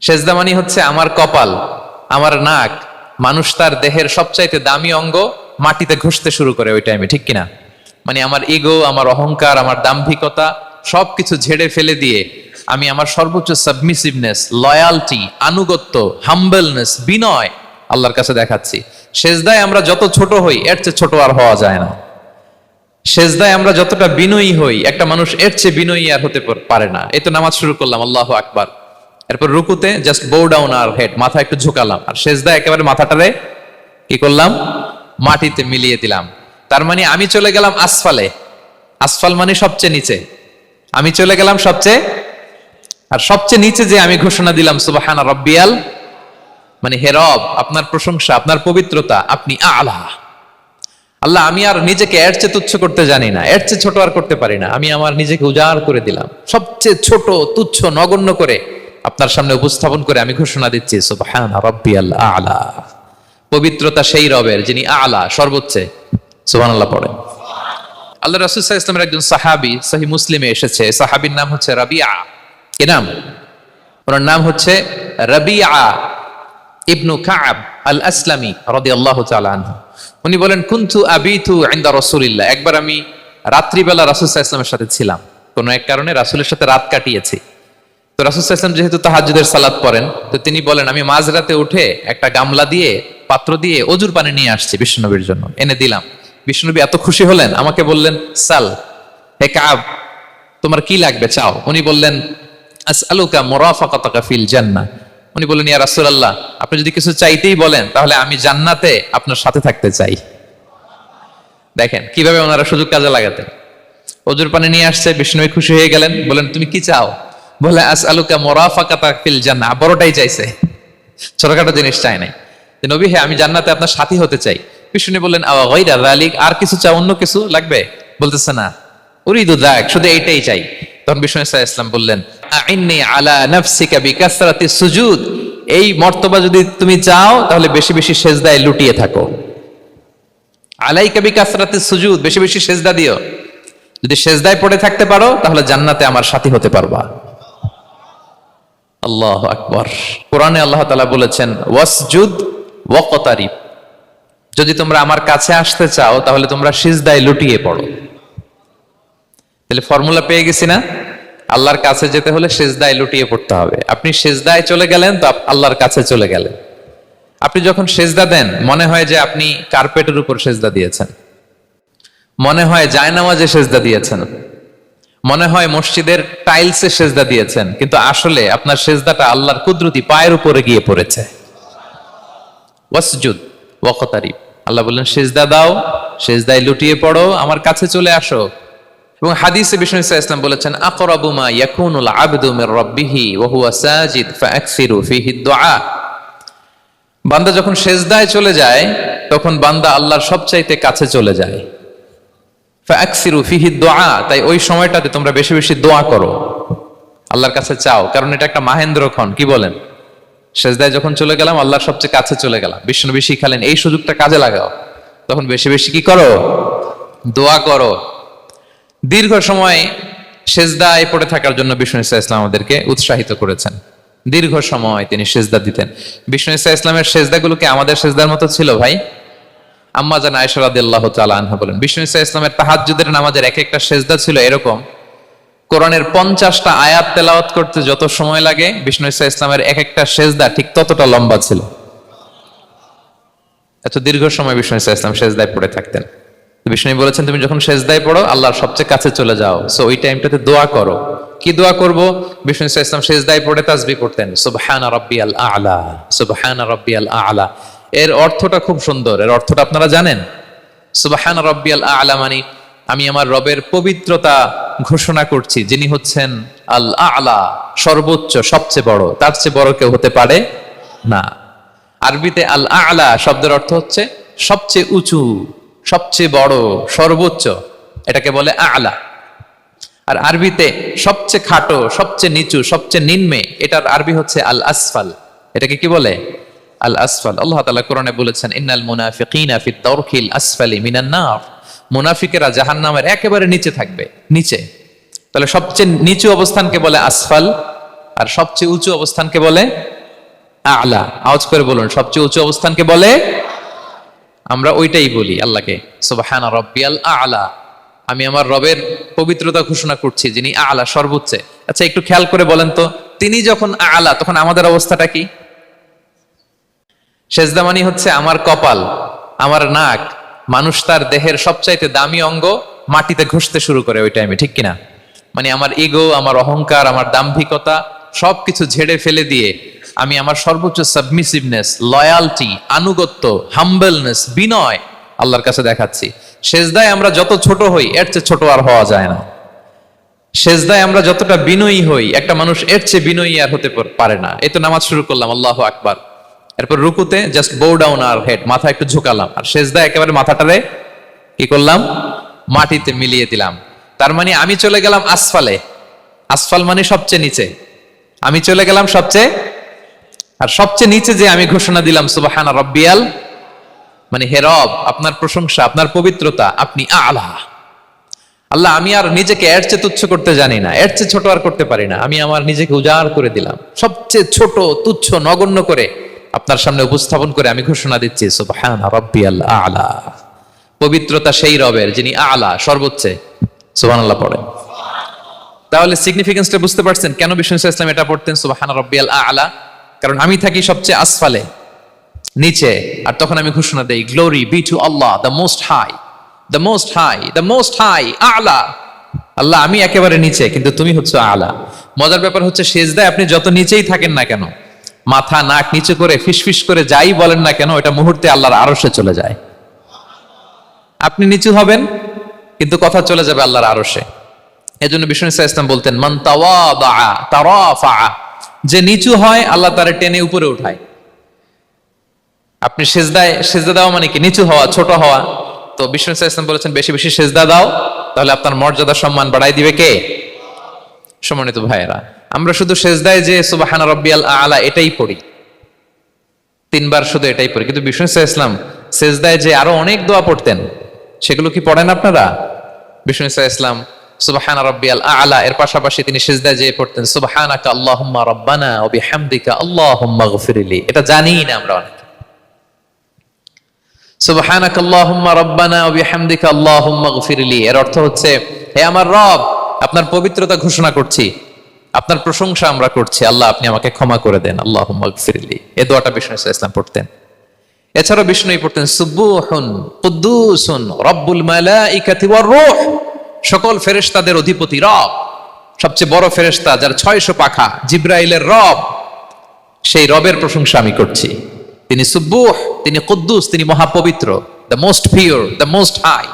সেজদা মানে হচ্ছে আমার কপাল, আমার নাক, মানুষ তার দেহের সবচাইতে দামি অঙ্গ মাটিতে ঘষতে শুরু করে ওই টাইমে, ঠিক কিনা? মানে আমার ইগো, আমার অহংকার, আমার দাম্ভিকতা সবকিছু ঝেড়ে ফেলে দিয়ে আমি আমার সর্বোচ্চ সাবমিসিভনেস, লয়ালটি, আনুগত্য, হাম্বলনেস, বিনয় আল্লাহর কাছে দেখাচ্ছি। সেজদায় আমরা যত ছোট হই এর চেয়ে ছোট আর হওয়া যায় না। সেজদায় আমরা যতটা বিনয়ী হই একটা মানুষ এর চেয়ে বিনয়ী আর হতে পারে না। এই তো নামাজ শুরু করলাম, আল্লাহু আকবার, এরপর রুকুতে জাস্ট বো ডাউন আর হেড, মাথা একটু ঝুঁকালাম, আর সেজদায় একেবারে মাথাটারে কি করলাম, মাটিতে মিলিয়ে দিলাম। তার মানে আমি চলে গেলাম আসফালে। আসফাল মানে সবচেয়ে নিচে, আমি চলে গেলাম সবচেয়ে, আর সবচেয়ে নিচে যে আমি ঘোষণা দিলাম সুবহান রাব্বিয়াল, মানে হে রব আপনার প্রশংসা, আপনার পবিত্রতা, আপনি আলা। আল্লাহ আমি আর নিজেকে এর চেয়ে তুচ্ছ করতে জানি না, এর চেয়ে ছোট আর করতে পারি না, আমি আমার নিজেকে উজাড় করে দিলাম, সবচেয়ে ছোট, তুচ্ছ, নগণ্য করে আপনার সামনে উপস্থাপন করে আমি ঘোষণা দিচ্ছি সুবহান রাব্বিয়াল আলা। পবিত্রতা সেই রবের যিনি আলা, সর্বোচ্চে। সুবহানাল্লাহ পড়ে। আল্লাহ রাসূল সাল্লাল্লাহু আলাইহি ওয়াসাল্লামের একজন সাহাবী, সহিহ মুসলিমে এসেছে, সাহাবীর নাম হচ্ছে রাবিআ। কি নাম? ওনার নাম হচ্ছে রাবিআ ইবনু কাব আল আসলামি রাদিয়াল্লাহু তাআলা আনহু। উনি বলেন কুনতু আবিতু ইনদা রাসূলিল্লাহ, একবার আমি রাত্রিবেলা রাসূল সাল্লাল্লাহু আলাইহি ওয়াসাল্লামের সাথে ছিলাম, কোনো এক কারণে রাসূলের সাথে রাত কাটিয়েছি। তো রাসূল সাল্লাল্লাহু আলাইহি ওয়াসাল্লাম যেহেতু তাহাজ্জুদের সালাত পড়েন, তো তিনি বলেন আমি মাঝরাতে উঠে একটা গামলা দিয়ে, পাত্র দিয়ে অজুর পানি নিয়ে আসছি বিশ্বনবীর জন্য, এনে দিলাম। বিশ্বনবী এত খুশি হলেন, আমাকে বললেন সাল, হে কাব তোমার কি লাগবে চাও। উনি বললেন আসআলুকা মুরাফাকাতাকা ফিল জান্নাহ। উনি বললেন ইয়া রাসূলুল্লাহ আপনি যদি কিছু চাইতেই বলেন তাহলে আমি জান্নাতে আপনার সাথে থাকতে চাই। দেখেন কিভাবে ওনারা সুযোগ কাজে লাগাতেন। অজুর পানি নিয়ে আসছে, বিষ্ণু খুশি হয়ে গেলেন, বলেন তুমি কি চাও? বলে আসআলুকা মুরাফাকাতাকা ফিল জান্নাহ, বড়টাই চাইছে, ছোটখাটো জিনিস চাই নাই। নবী হে আমি জান্নাতে আপনার সাথী হতে চাই। বিষ্ণু বললেন আওয়া গায়রা যালিক, আর কিছু চাও, অন্য কিছু লাগবে? বলতেছে না, উরিদু যাক, শুধু এইটাই চাই। তখন বিষ্ণু সাল্লাল্লাহু আলাইহি ওয়াসাল্লাম বললেন আইন্নি আলা নাফসিকা বিকাসরাতিস সুজুদ, এই মর্তবা যদি তুমি চাও তাহলে বেশি বেশি সেজদায় লুটিয়ে থাকো। আলাইকা বিকাসরাতিস সুজুদ, বেশি বেশি সেজদা দিও। যদি সেজদায় পড়ে থাকতে পারো তাহলে জান্নাতে আমার সাথী হতে পারবা। আল্লাহু আকবার। কোরআনে আল্লাহ তাআলা বলেছেন ওয়াসজুদ ওয়াকতারিব, যদি তোমরা আমার কাছে আসতে চাও তাহলে তোমরা সিজদায় লুটিয়ে পড়ো। তাহলে ফর্মুলা পেয়ে গেছি না? আল্লাহর কাছে যেতে হলে সিজদায় লুটিয়ে পড়তে হবে। আপনি সিজদায় চলে গেলেন তো আল্লাহর কাছে চলে গেলেন। আপনি যখন সিজদা দেন মনে হয় যে আপনি কার্পেটের উপর সিজদা দিয়েছেন, মনে হয় জায়নামাজে সিজদা দিয়েছেন, মনে হয় মসজিদের টাইলসে সেজদা দিয়েছেন, কিন্তু আসলে আপনার সেজদাটা আল্লাহর কুদরতি পায়ের উপরে গিয়ে পড়েছে। ওয়াসজুদ ওয়াকতারিব, আল্লাহ বললেন সেজদা দাও, সেজদায় লুটিয়ে পড়ো, আমার কাছে চলে আসো। এবং হাদিসে বিষ্ণু সাল্লাল্লাহু আলাইহি ওয়াসাল্লাম বলেছেন আকরাবু মা ইয়াকুনুল আবদু মির রাব্বিহি ওয়া হুয়া সাজিদ ফাআকসিরু ফীহি দুআ। বান্দা যখন সেজদায় চলে যায় তখন বান্দা আল্লাহর সবচাইতে কাছে চলে যায়। ফাআকসিরু ফীহি দুআ, তাই ওই সময়টাতে তোমরা বেশি বেশি দোয়া করো, আল্লাহর কাছে চাও, কারণ এটা একটা মাহেন্দ্রক্ষণ। কি বলেন? সেজদায় যখন চলে গেলাম আল্লাহর সবচেয়ে কাছে চলে গেলাম, বিষ্ণুনবী শিখালেন এই সুযোগটা কাজে লাগাও, তখন বেশি বেশি কি করো? দোয়া করো। দীর্ঘ সময় সেজদায় পড়ে থাকার জন্য বিষ্ণু ইসা ইসলাম আমাদেরকে উৎসাহিত করেছেন। দীর্ঘ সময় তিনি সেজদা দিতেন। বিষ্ণু ইসা ইসলামের সেজদাগুলো কি আমাদের সেজদার মতো ছিল ভাই? আম্মা জান আয়েশা রাদিয়াল্লাহু তাআলা আনহা বলেন বিষ্ণু ইসা ইসলামের তাহাজ্জুদের নামাজের এক একটা সেজদা ছিল এরকম, কোরআনের 50টা আয়াত তেলাওয়াত করতে যত সময় লাগে বিষ্ণু ইসা ইসলামের এক একটা সেজদা ঠিক ততটা লম্বা ছিল। এত দীর্ঘ সময় বিষ্ণু ইসা ইসলাম সেজদায় পড়ে থাকতেন। বিষ্ণু বলেছেন তুমি যখন সেজদায় পড়ো আল্লাহর সবচেয়ে কাছে চলে যাও, সো ওই টাইমটাতে দোয়া করো। কি দোয়া করব? বিষ্ণু ইসলাম সেজদায় পড়ে তাসবিহ করতেন সুবহানা রাব্বিয়াল আ'লা, সুবহানা রাব্বিয়াল আ'লা। এর অর্থটা খুব সুন্দর। এর অর্থটা আপনারা জানেন? সুবহানা রাব্বিয়াল আ'লা মানে আমি আমার রবের পবিত্রতা ঘোষণা করছি, যিনি হচ্ছেন আল আ'লা, সর্বোচ্চ, সবচেয়ে বড়, তার চেয়ে বড় কেউ হতে পারে না। আরবিতে আল আ'লা শব্দের অর্থ হচ্ছে সবচেয়ে উঁচু, সবচেয়ে বড়, সর্বোচ্চ, এটাকে বলে আ'লা। আর আরবিতে সবচেয়ে খাটো, সবচেয়ে নিচু, সবচেয়ে নিম্নে, এটার আরবি হচ্ছে আল আসফাল। এটাকে কি বলে? আল আসফাল। আল্লাহ তাআলা কোরআনে বলেছেন ইন্নাল মুনাফিকিনা ফিদ দারকিল আসফালি মিনান নার, মুনাফিকেরা জাহান্নামের একেবারে নিচে থাকবে, নিচে। তাহলে সবচেয়ে নিচু অবস্থানকে বলে আসফাল, আর সবচেয়ে উঁচু অবস্থানকে বলে আলা। আওয়াজ করে বলুন, সবচেয়ে উঁচু অবস্থানকে বলে, আমরা ওইটাই বলি আল্লাহকে, সুবহানা রাব্বিয়াল আলা। আমি আমার রবের পবিত্রতা ঘোষণা করছি, যিনি আলা, সর্বোচ্চ। আচ্ছা, একটু খেয়াল করে বলেন তো, তিনি যখন আলা, তখন আমাদের অবস্থাটা কি? সেজদা মানে হচ্ছে আমার কপাল, আমার নাক, মানুষ তার দেহের সবচাইতে দামি অঙ্গ মাটিতে ঘষতে শুরু করে ওই টাইমে, ঠিক কিনা? মানে আমার ইগো, আমার অহংকার, আমার দাম্ভিকতা সবকিছু ঝেড়ে ফেলে দিয়ে আমি আমার সর্বোচ্চ সাবমিসিভনেস, লয়ালটি, আনুগত্য, হাম্বলনেস, বিনয় আল্লাহর কাছে দেখাচ্ছি। সেজদায় আমরা যত ছোট হই, এর চেয়ে ছোট আর হওয়া যায় না। সেজদায় আমরা যতটা বিনয়ী হই, একটা মানুষ এর চেয়ে বিনয়ী আর হতে পারে না। এই তো নামাজ শুরু করলাম, আল্লাহু আকবার, এরপর রুকুতে জাস্ট বো ডাউন আর হেড, মাথা একটু ঝুঁকালাম, আর সেজদায় একেবারে মাথাটারে কি করলাম? মাটিতে মিলিয়ে দিলাম। তার মানে আমি চলে গেলাম আসফালে। আসফাল মানে সবচেয়ে নিচে, আমি চলে গেলাম সবচেয়ে, আর সবচেয়ে নিচে যে আমি ঘোষণা দিলাম সুবহানা রাব্বিয়াল, মানে হে রব, আপনার প্রশংসা, আপনার পবিত্রতা, আপনি আলা। আল্লাহ, আমি আর নিজেকে এর চেয়ে তুচ্ছ করতে জানি না, এর চেয়ে ছোট আর করতে পারি না। আমি আমার নিজেকে উজাড় করে দিলাম, সবচেয়ে ছোট, তুচ্ছ, নগণ্য করে আপনার সামনে উপস্থাপন করে আমি ঘোষণা দিচ্ছি সুবহানা রাব্বিয়াল আলা। পবিত্রতা সেই রবের যিনি আলা, সর্বোচ্চ। সুবহানাল্লাহ পড়ে। তাহলে সিগনিফিকেন্সটা বুঝতে পারছেন কেন বিষ্ণু ইসলাম এটা পড়তেন সুবহানা রাব্বিয়াল আলা? কারণ আমি থাকি সবচেয়ে আসফালে, নিচে, আর তখন আমি ঘোষণা দেই, glory be to Allah the most high, the most high, the most high আলা। আল্লাহ, আমি একেবারে নিচে, কিন্তু তুমি হচ্ছে আলা। মজার ব্যাপার হচ্ছে, সেজদায় আপনি যত নিচেই থাকেন না কেন, মাথা নাক নিচে করে ফিসফিস করে যাই বলেন না কেন, এটা মুহূর্তে আল্লাহর আরশে চলে যায়। আপনি নিচু হবেন, কিন্তু কথা চলে যাবে আল্লাহর আরশে। এজন্য বিষ্ণু ইসলাম বলতেন, মান তাওয়াদা তারাফা, যে নিচু হয় আল্লাহ তারে টেনে উপরে উঠায়। আপনি সেজদায়, সেজদা দাও মানে কি? নিচু হওয়া, ছোট হওয়া। তো বিষ্ণু ইসলাম বলেছেন, বেশি বেশি সেজদা দাও, তাহলে আপনার মর্যাদা, সম্মান বাড়াই দিবে কে? সম্মানিত ভাইয়েরা, আমরা শুধু সেজদায় যে সুবহানা রাব্বিয়াল আলা এটাই পড়ি, 3 বার শুধু এটাই পড়ি, কিন্তু বিষ্ণু ইসলাম সেজদায় যে আরো অনেক দোয়া পড়তেন, সেগুলো কি পড়েন আপনারা? বিষ্ণু ইসলাম সুবহানা রাব্বিয়াল আলা এর পাশাপাশি তিনি সিজদায় যেয়ে পড়তেন সুবহানাকা আল্লাহুম্মা রাব্বানা ওয়া বিহামদিকা আল্লাহুম্মা গফিরলি। এটা জানিই না আমরা অনেকে। সুবহানাকা আল্লাহুম্মা রাব্বানা ওয়া বিহামদিকা আল্লাহুম্মা গফিরলি এর অর্থ হচ্ছে, হে আমার রব, আপনার পবিত্রতা ঘোষণা করছি, আপনার প্রশংসা আমরা করছি, আল্লাহ আপনি আমাকে ক্ষমা করে দেন, আল্লাহুম্মা গফিরলি। এই দোয়াটা বিষ্ণু ইসলাম পড়তেন। এছাড়াও বিষ্ণুই পড়তেন সুবহুন কুদ্দুসুন রব্বুল মালাইকাতি ওয়ার রূহ, সকল ফেরেশতাদের অধিপতি রব, সবচেয়ে বড় ফেরেশতা যার 600 পাখা, জিব্রাইলের রব, সেই রবের প্রশংসা আমি করছি। তিনি সুবুহ, তিনি কুদ্দুস, তিনি মহাপবিত্র, the most pure, the most high.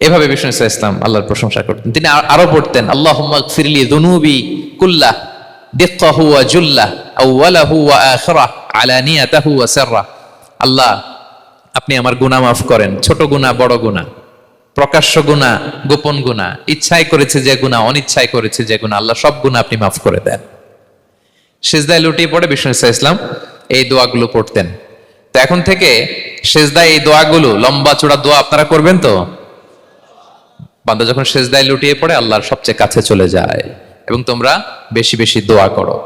এভাবে বিষ্ণু ইসলাম আল্লাহর প্রশংসা করতেন। তিনি আরো পড়তেন আল্লাহুম্মা গফিরলি যুনুবি কুল্লাহ দিক্কাহু ওয়া জুল্লাহ আউওয়ালাহু ওয়া আখিরাহ আলানিয়াতাহু ওয়া সিররাহ। আল্লাহ, আপনি আমার গুনাহ মাফ করেন, ছোট গুনাহ, বড় গুনাহ, প্রকাশ্য গুনাহ, গোপন গুনাহ, ইচ্ছায় করেছে যে গুনাহ, অনিচ্ছায় করেছে যে গুনাহ, আল্লাহ সব গুনাহ আপনি মাফ করে দেন। সিজদায় লুটিয়ে পড়ে বিষ্ণু ইসলাম এই দোয়াগুলো পড়তেন। তো এখন থেকে সিজদায় এই দোয়াগুলো, লম্বা চূড়া দোয়া আপনারা করবেন তো? বান্দা যখন সিজদায় লুটিয়ে পড়ে আল্লাহর সবচেয়ে কাছে চলে যায়, এবং তোমরা বেশি বেশি দোয়া করো।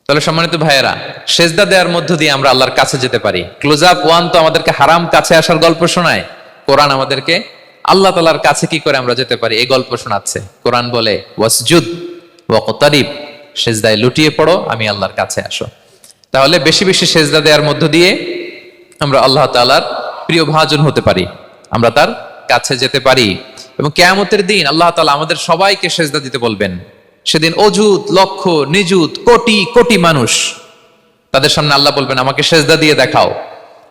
তাহলে সম্মানিত ভাইয়েরা, সেজদা দেওয়ার মধ্য দিয়ে আমরা আল্লাহর কাছে যেতে পারি। ক্লোজ আপ 1 তো আমাদেরকে হারাম কাছে আসার গল্প শোনায়, কোরআন আমাদেরকে আল্লাহ তাআলার কাছে কি করে আমরা যেতে পারি এই গল্প শোনাচ্ছে। কোরআন বলে ওয়াসজুদ ওয়াকতারিব, সেজদায় লুটিয়ে পড়ো, আমি আল্লাহর কাছে আসো। তাহলে বেশি বেশি সেজদা দেওয়ার মধ্য দিয়ে আমরা আল্লাহ তাআলার প্রিয় ভাজন হতে পারি, আমরা তার কাছে যেতে পারি। এবং কিয়ামতের দিন আল্লাহ তাআলা আমাদের সবাইকে সেজদা দিতে বলবেন। সেদিন অযুত, লক্ষ, নিযুত, কোটি কোটি মানুষ, তাদের সামনে আল্লাহ বলবেন আমাকে সেজদা দিয়ে দেখাও।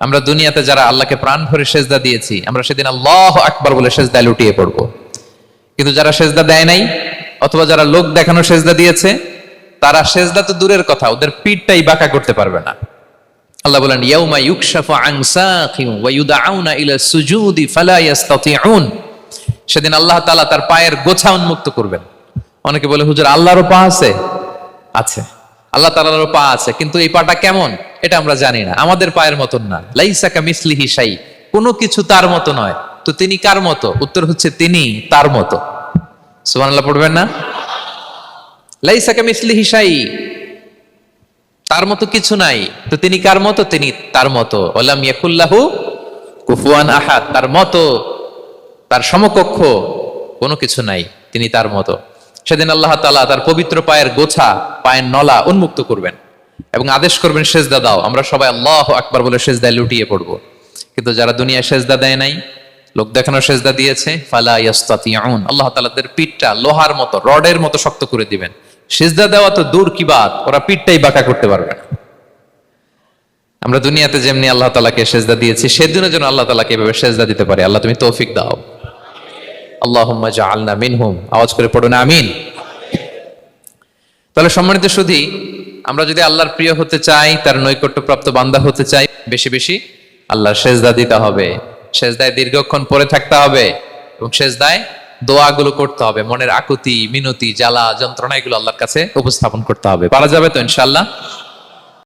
আমরা দুনিয়াতে যারা আল্লাহকে প্রাণ ভরে সেজদা দিয়েছি, আমরা সেদিন আল্লাহু আকবার বলে সেজদায় লুটিয়ে পড়ব। কিন্তু যারা সেজদা দেয় নাই, অথবা যারা লোক দেখানো সেজদা দিয়েছে, তারা সেজদা তো দূরের কথা, ওদের পিঠটাই বাঁকা করতে পারবে না। আল্লাহ বলেন ইয়াউমা ইউকশাফু আন সাকিন ওয়া ইউদআউনা ইলা সুজুদি ফালা ইস্তাতিউন। সেদিন আল্লাহ তাআলা তার পায়ের গোছা উন্মুক্ত করবেন। অনেকে বলে হুজুর আল্লাহরও পা আছে? আছে, আল্লাহ তাআলারও পা আছে, কিন্তু এই পাটা কেমন এটা আমরা জানি না, আমাদের পায়ের মতন না। লাইসা কামিসলিহি শাই, কোনো কিছু তার মতো নয়। তো তিনি কার মতো? উত্তর হচ্ছে তিনি তার মতো। সুবহানাল্লাহ পড়বেন না? লাইসা কামিসলিহি শাই, তার মতো কিছু নাই। তো তিনি কার মতো? তিনি তার মতো। ওয়ালাম ইয়াকুল্লাহু কুফুয়ান আহাদ, তার মতো, তার সমকক্ষ কোনো কিছু নাই, তিনি তার মতো। সেদিন আল্লাহ তাআলা তার পবিত্র পায়ের গোছা, পায়ের নলা উন্মুক্ত করবেন এবং আদেশ করবেন সেজদা দাও। আমরা সবাই আল্লাহু আকবার বলে সেজদায় লুটিয়ে পড়বো। কিন্তু যারা দুনিয়ায় সেজদা দেয় নাই, লোক দেখানোর সেজদা দিয়েছে, ফালা ইয়াস্তাতিউন, আল্লাহ তাআলা তাদের পিঠটা লোহার মতো, রডের মতো শক্ত করে দিবেন। সেজদা দেওয়া তো দূর কি বাত, ওরা পিঠটাই বাঁকা করতে পারবে না। আমরা দুনিয়াতে যেমনি আল্লাহ তাআলাকে সেজদা দিয়েছি, সেদিনও যেন আল্লাহ তাআলাকে এভাবে সেজদা দিতে পারে। আল্লাহ তুমি তৌফিক দাও। আল্লাহুম্মা জাআলনা মিনহুম, আওয়াজ করে পড়ুন আমিন। তাহলে সম্মানিত সুধী, আমরা যদি আল্লাহর প্রিয় হতে চাই, তার নৈকট্যপ্রাপ্ত বান্দা হতে চাই, বেশি বেশি আল্লাহর সেজদা দিতে হবে, সেজদায় দীর্ঘক্ষণ পড়ে থাকতে হবে এবং সেজদায় দোয়াগুলো করতে হবে, মনের আকুতি মিনতি জ্বালা যন্ত্রণা এগুলো আল্লাহর কাছে উপস্থাপন করতে হবে। পারা যাবে তো ইনশাআল্লাহ?